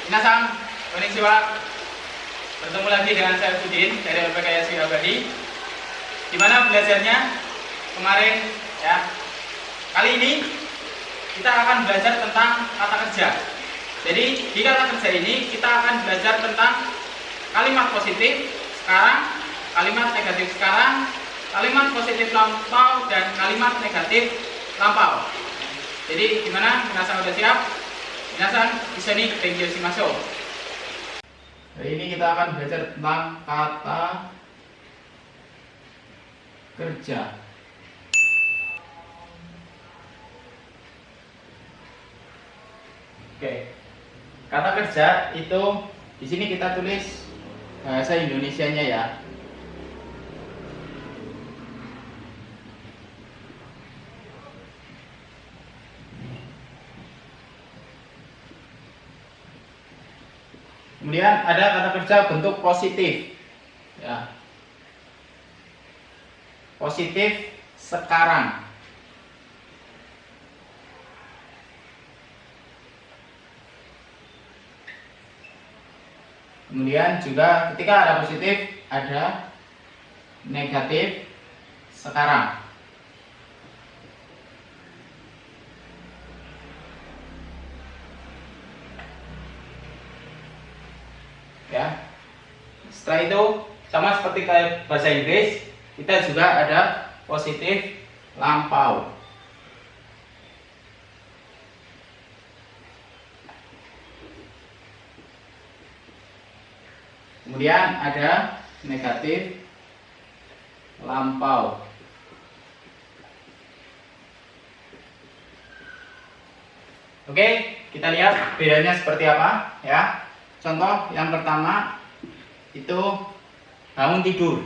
Minasan, konnichiwa. Bertemu lagi dengan saya Budin dari LPK Yasin Abadi. Gimana belajarnya kemarin ya? Kali ini kita akan belajar tentang kata kerja. Jadi di kata kerja ini kita akan belajar tentang kalimat positif sekarang, kalimat negatif sekarang, kalimat positif lampau, dan kalimat negatif lampau. Jadi gimana? Minasan udah siap? Minasan bisa nih thank you shimasho. Hari ini kita akan belajar tentang kata kerja. Oke. Kata kerja itu di sini kita tulis bahasa Indonesianya ya. Kemudian ada kata kerja bentuk positif ya. Positif sekarang. Kemudian juga ketika ada positif, ada negatif sekarang. Ya. Setelah itu sama seperti kayak bahasa Inggris, kita juga ada positif lampau. Kemudian ada negatif lampau. Oke, kita lihat bedanya seperti apa ya. Contoh yang pertama itu bangun tidur.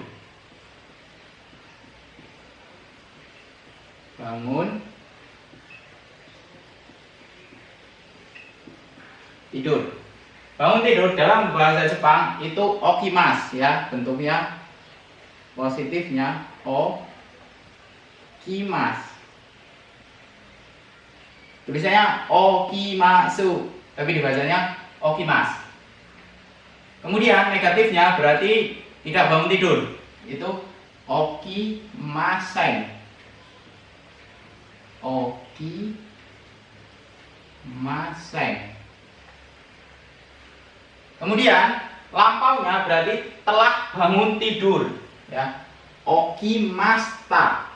Bangun tidur. Bangun tidur dalam bahasa Jepang itu okimasu ya, bentuknya positifnya okimasu. Tulisannya okimasu, tapi dibacanya okimasu. Kemudian negatifnya berarti tidak bangun tidur, itu okimasen. Okimasen. Kemudian lampaunya berarti telah bangun tidur ya. Okimasta.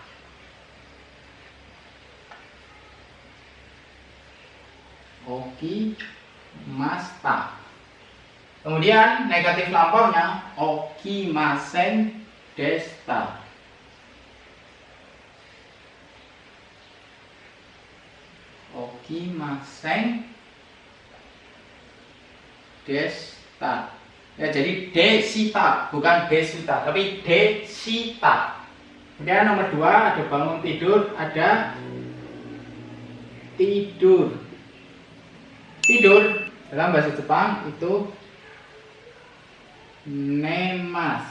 Okimasta. Kemudian negatif lampaunya okimasen desta. Okimasen desta. Ya, jadi desita, bukan desita, tapi desita. Kemudian nomor 2 ada bangun tidur, ada tidur. Tidur dalam bahasa Jepang itu nemas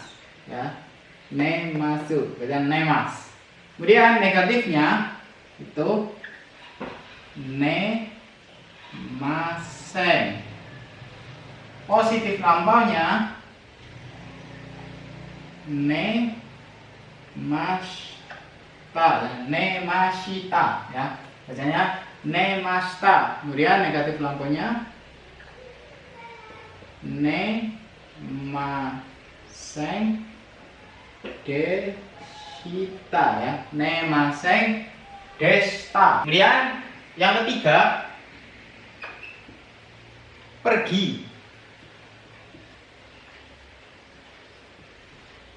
ya. Nemasu, bukan nemas. Kemudian negatifnya itu nemasen. Positif lampaunya nemashita ya. Bacanya nemashita. Kemudian negatif lampaunya nemasen deshita ya. Nemasen desta. Kemudian yang ketiga pergi.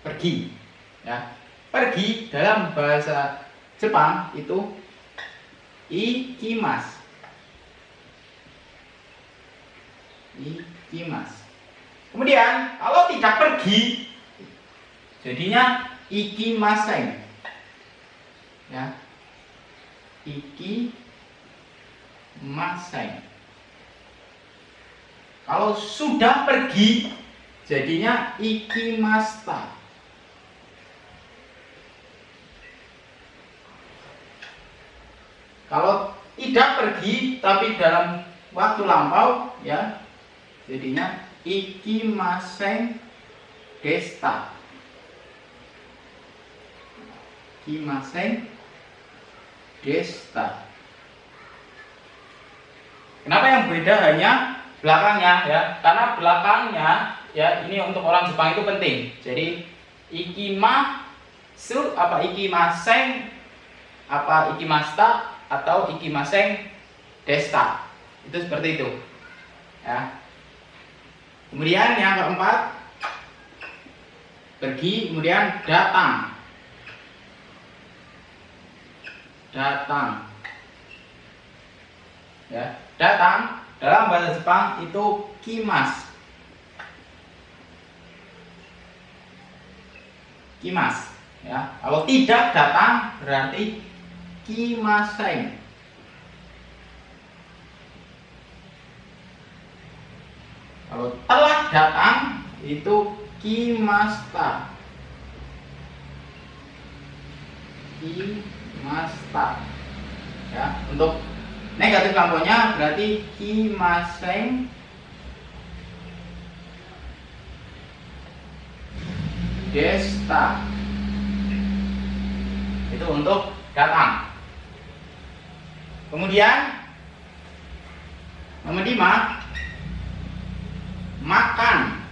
Pergi ya. Pergi dalam bahasa Jepang itu ikimasu. Ikimasu. Kemudian kalau tidak pergi jadinya ikimasen ya. Ikimasen. Kalau sudah pergi jadinya ikimasta. Kalau tidak pergi tapi dalam waktu lampau ya Jadinya ikimasen desta. Ikimasen desta. Kenapa yang beda hanya belakangnya ya? Karena belakangnya ya ini untuk orang Jepang itu penting. Jadi ikimasu apa ikimasen apa ikimasta atau ikimasen desta. Itu seperti itu. Ya. Kemudian yang keempat pergi, kemudian datang. Datang. Ya, datang dalam bahasa Jepang itu kimas. Kimas, ya. Kalau tidak datang berarti kimasen. Kalau telah datang itu kimasta. Kimasta. Ya, untuk negatif lampunya berarti kimasen desta. Itu untuk datang. Kemudian nomor 5 makan.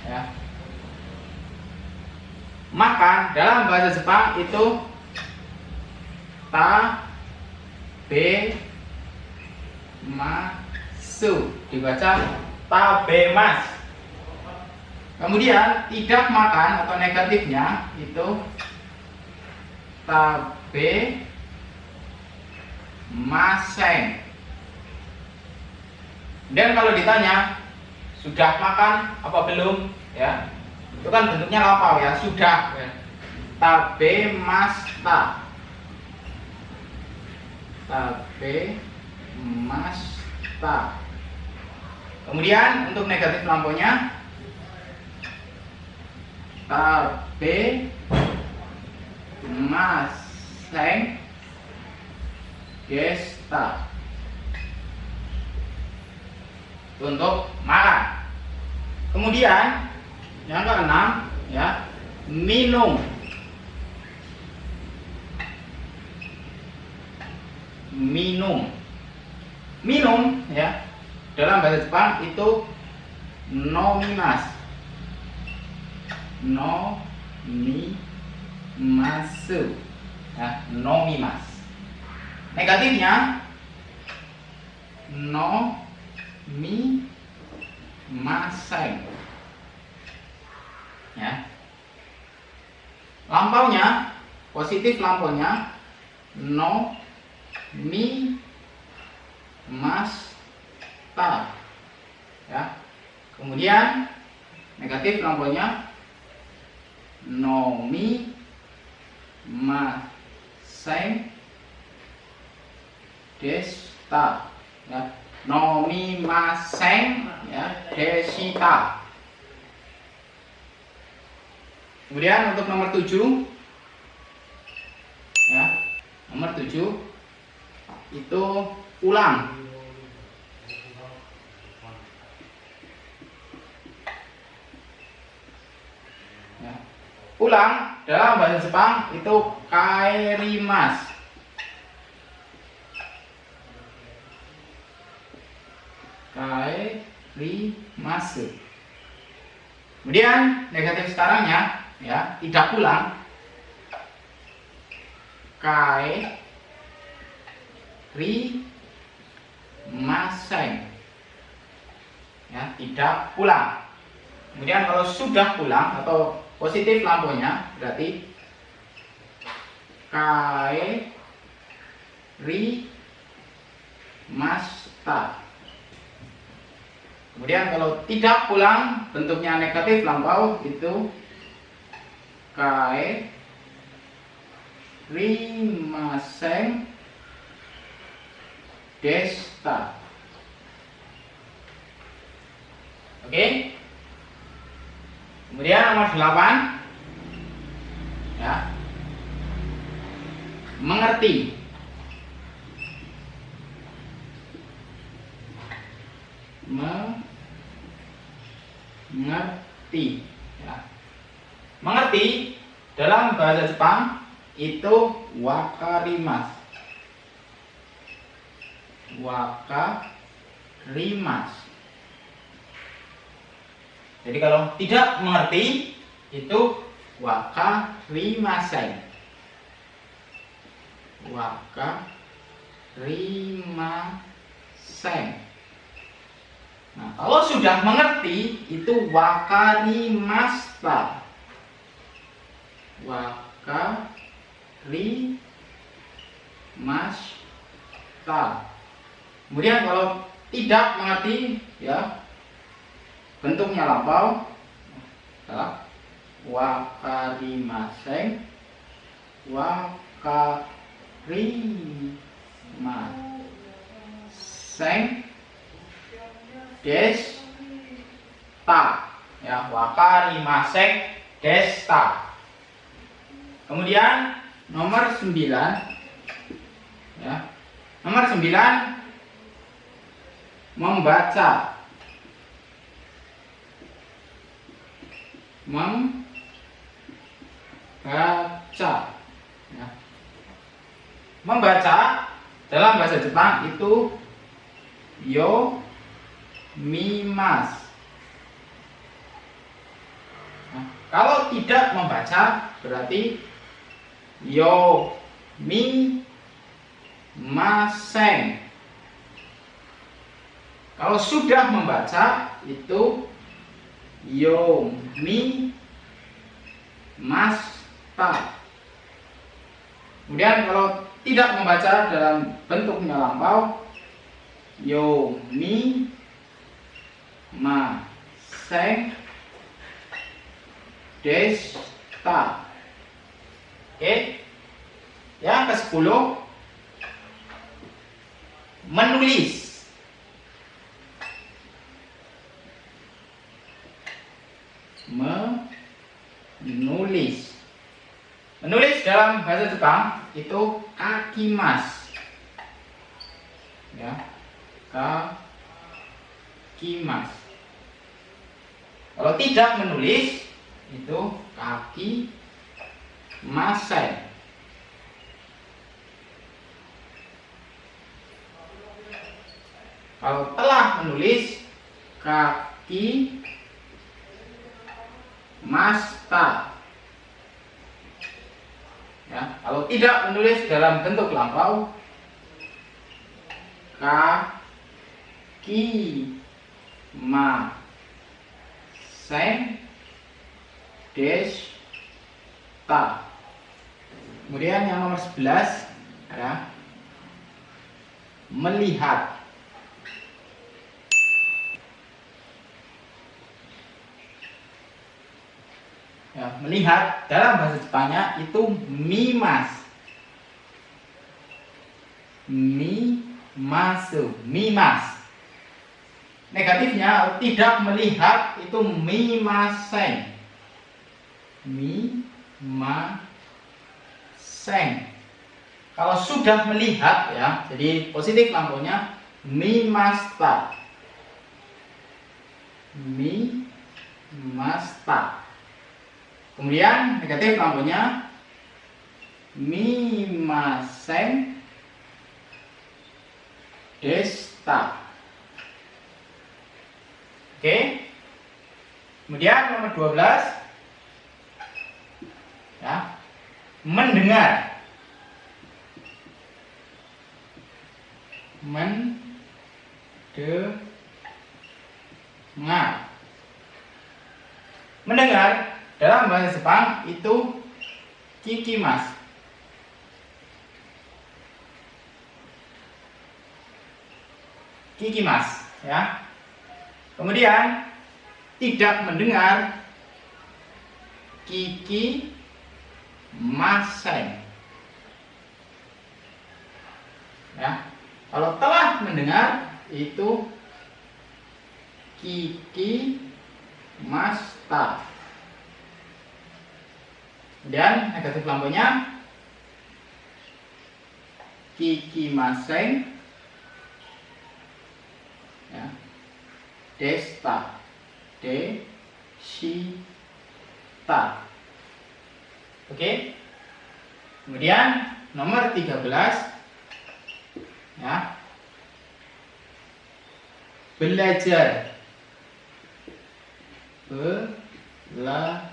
Ya. Makan dalam bahasa Jepang itu tabemasu, dibaca tabemas. Kemudian tidak makan atau negatifnya itu tabemasen. Dan kalau ditanya sudah makan apa belum, ya itu kan bentuknya lampau ya, sudah. Ya. Tabemasta. Tabemasta. Kemudian untuk negatif lampunya tabemasen desta. Untuk makan. Kemudian yang keenam ya, minum. Minum. Minum ya. Dalam bahasa Jepang itu nomimasu. Nomimasu. Ya, nomimasu. Negatifnya nomimasen. Ya. Lampaunya positif, lampunya nomimasu. Ya. Kemudian negatif lampunya nomimasen desta. Ya. Nomimasen ya, deshita. Kemudian untuk nomor 7 ya, nomor 7 itu pulang. Ya. Pulang dalam bahasa Jepang itu kaerimasu. Kaerimasu. Kemudian negatif sekarangnya ya, tidak pulang. Kaerimasen. Ya, tidak pulang. Kemudian kalau sudah pulang atau positif lampunya berarti kaerimashita. Kemudian kalau tidak pulang bentuknya negatif lampau itu kaerimasen desta. Oke. Kemudian nomor 8 ya, mengerti. bahasa Jepang itu wakarimasu. Wakarimasu. Jadi kalau tidak mengerti itu wakarimasen. Wakarimasen. Nah, kalau sudah mengerti itu wakarimashita. Wakarimashita. Kemudian kalau tidak mengerti ya bentuknya lampau adalah wakarimasen, wakarimasen desta ya, wakarimasen desta. Kemudian nomor 9 ya. Nomor 9 membaca. Ya. Membaca dalam bahasa Jepang itu yomimasu. Nah, kalau tidak membaca berarti yomimasen. Kalau sudah membaca itu yomimashita. Kemudian kalau tidak membaca dalam bentuknya lampau yomimasen desta. Oke. Yang ke-10 menulis. Menulis. Menulis dalam bahasa Jepang itu kakimasu. Ya. Kakimasu. Kalau tidak menulis itu kakimasen. Kalau telah menulis kaki masta. Ya, kalau tidak menulis dalam bentuk lampau kaki masen desta. Kemudian yang nomor 11 ya, melihat. Ya, melihat dalam bahasa Jepangnya itu mimas. Mimas. Negatifnya tidak melihat itu mimasen. Mimasen. Kalau sudah melihat ya, jadi positif lampunya mimasta. Mimasta. Kemudian negatif lampunya mimasen desta. Oke. Kemudian nomor 12 ya, mendengar. Mendengar dalam bahasa Jepang itu kikimasu. Kikimasu ya. Kemudian tidak mendengar kikimasen. Ya. Kalau telah mendengar itu kikimashita. Dan negatif lampunya kikimasen ya, desta. Deshita. Oke. Kemudian nomor 13 ya. Belajar. Belajar.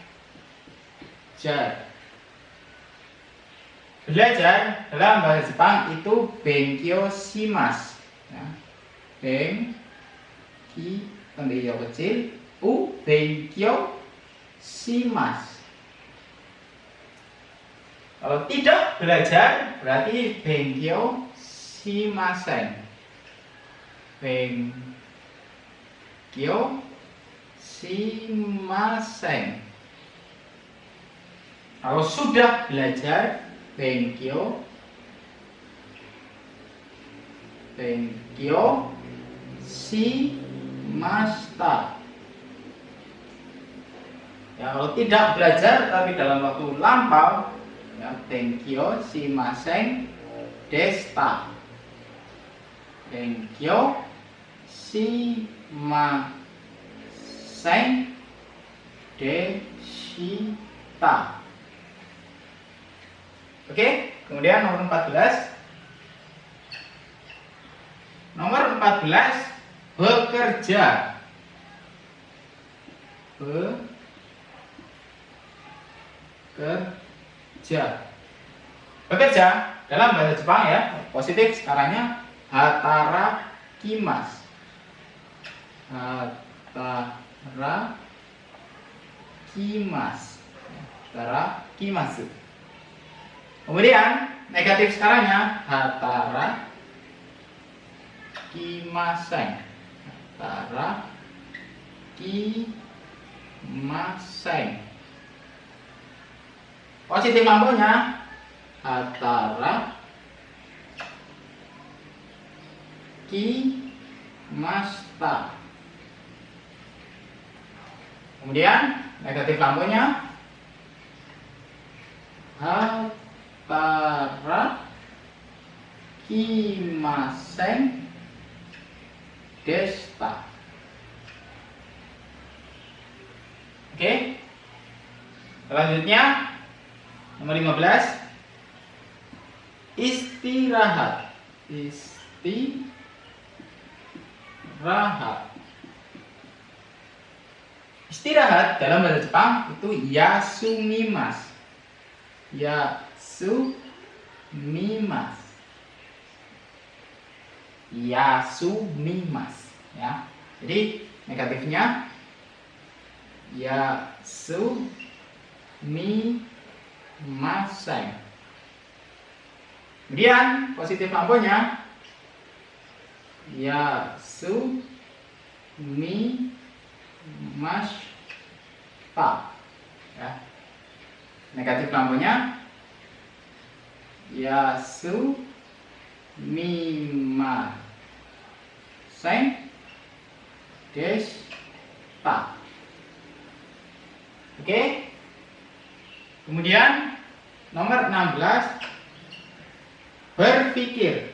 Belajar dalam bahasa Jepang itu benkyou shimasu. Ya. Benki tanda kecil, benkyou shimasu. Kalau tidak belajar berarti benkyou shimasen. Benkyou shimasen. Kalau sudah belajar benkyou shimashita. Ya, kalau tidak belajar tapi dalam waktu lampau ya, benkyou shimasen deshita. Benkyou shimasen deshita. Oke, kemudian nomor 14. Nomor 14 bekerja. Bekerja dalam bahasa Jepang ya, positif sekarangnya hatarakimasu. Hatarakimasu. Kemudian negatif sekarangnya hatarakimasen. Hatarakimasen. Positif lampunya hatarakimashita. Kemudian negatif lampunya hatarakimasen deshita. Oke. Selanjutnya nomor 15 istirahat. Istirahat dalam bahasa Jepang itu yasumimasu. Yasumimasu ya. Jadi negatifnya yasumimasen. Kemudian positif lampunya yasumimashita ya. Negatif lampunya yasumimasen deshita. Oke. Kemudian nomor 16 berpikir.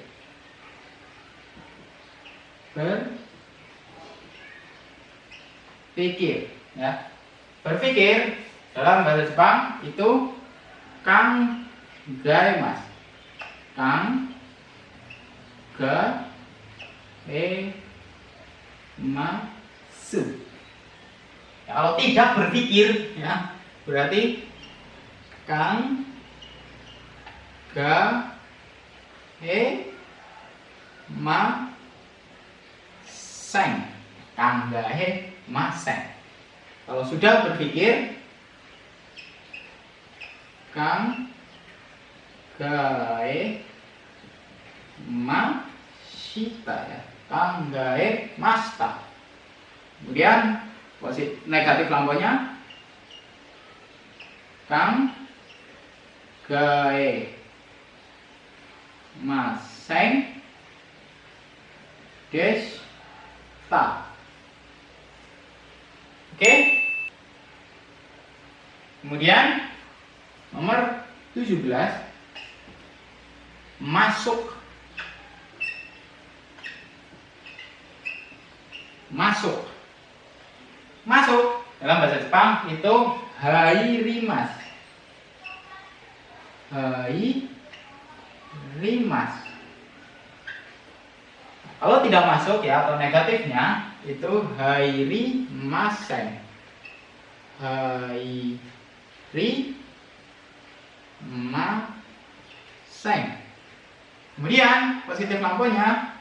Ya. Berpikir dalam bahasa Jepang itu kangaimasu. Ya, kalau tidak berpikir ya berarti kangaimasen. Kalau sudah berpikir kangaimasita ya. Kangaimashita. Kemudian positif negatif lampunya kangaimasen deshita. Oke. Kemudian nomor 17 masuk. Masuk dalam bahasa Jepang itu hairimasu. hairimasu. Kalau tidak masuk ya, atau negatifnya itu hairimasen. Hairimasen. Kemudian positif lampunya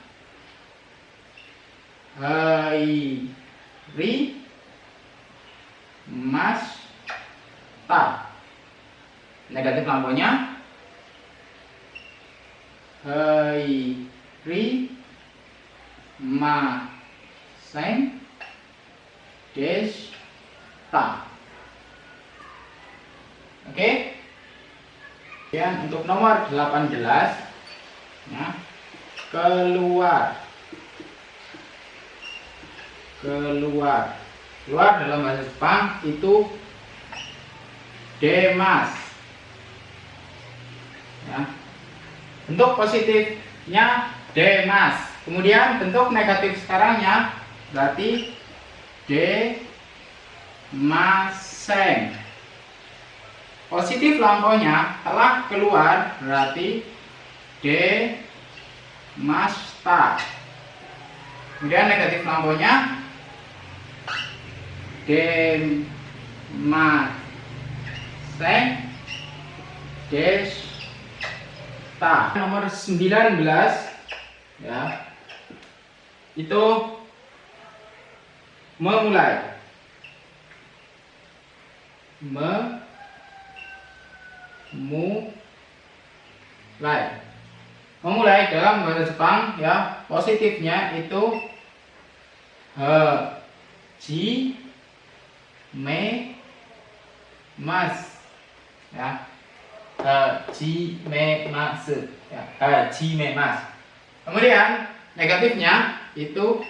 hairimashita. Negatif lampunya hairimasen deshita. Oke. Kemudian untuk nomor 18 ya, keluar dalam bahasa Jepang itu demas ya. Bentuk positifnya demas, kemudian bentuk negatif sekarangnya berarti demasen. Positif lampunya telah keluar berarti demasta. Kemudian negatif lampunya demasen deshita. Nomor 19 ya, itu memulai. Memulai dalam bahasa Jepang ya, positifnya itu hajimasu ya, hajimasu ya, hajimasu. Kemudian negatifnya itu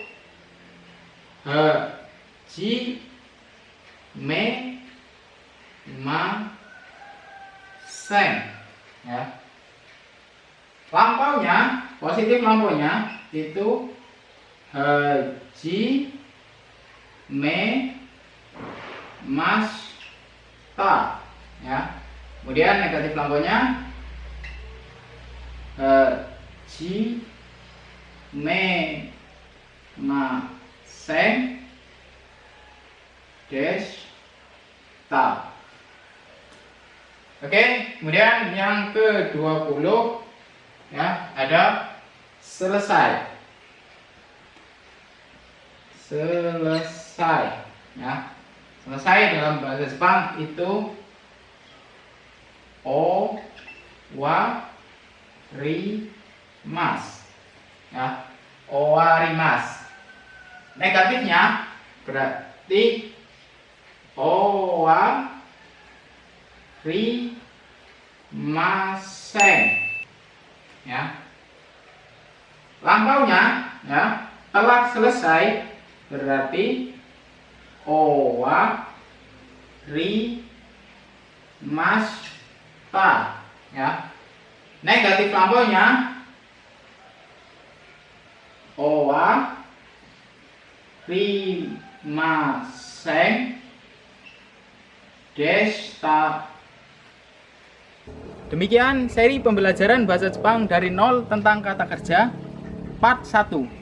hajimemasen ya. Lampaunya, positif lampunya itu hajimemashita ya. Kemudian negatif lampunya hajimemasen deshita. Oke, kemudian yang ke-20 ya, ada selesai. Ya. Selesai dalam bahasa Jepang itu owarimasu ya, owarimasu. Negatifnya berarti owarimasen ya. Lampaunya ya, telah selesai berarti owarimashita ya. Negatif lampaunya owarimasen deshita. Demikian seri pembelajaran bahasa Jepang dari nol tentang kata kerja part 1.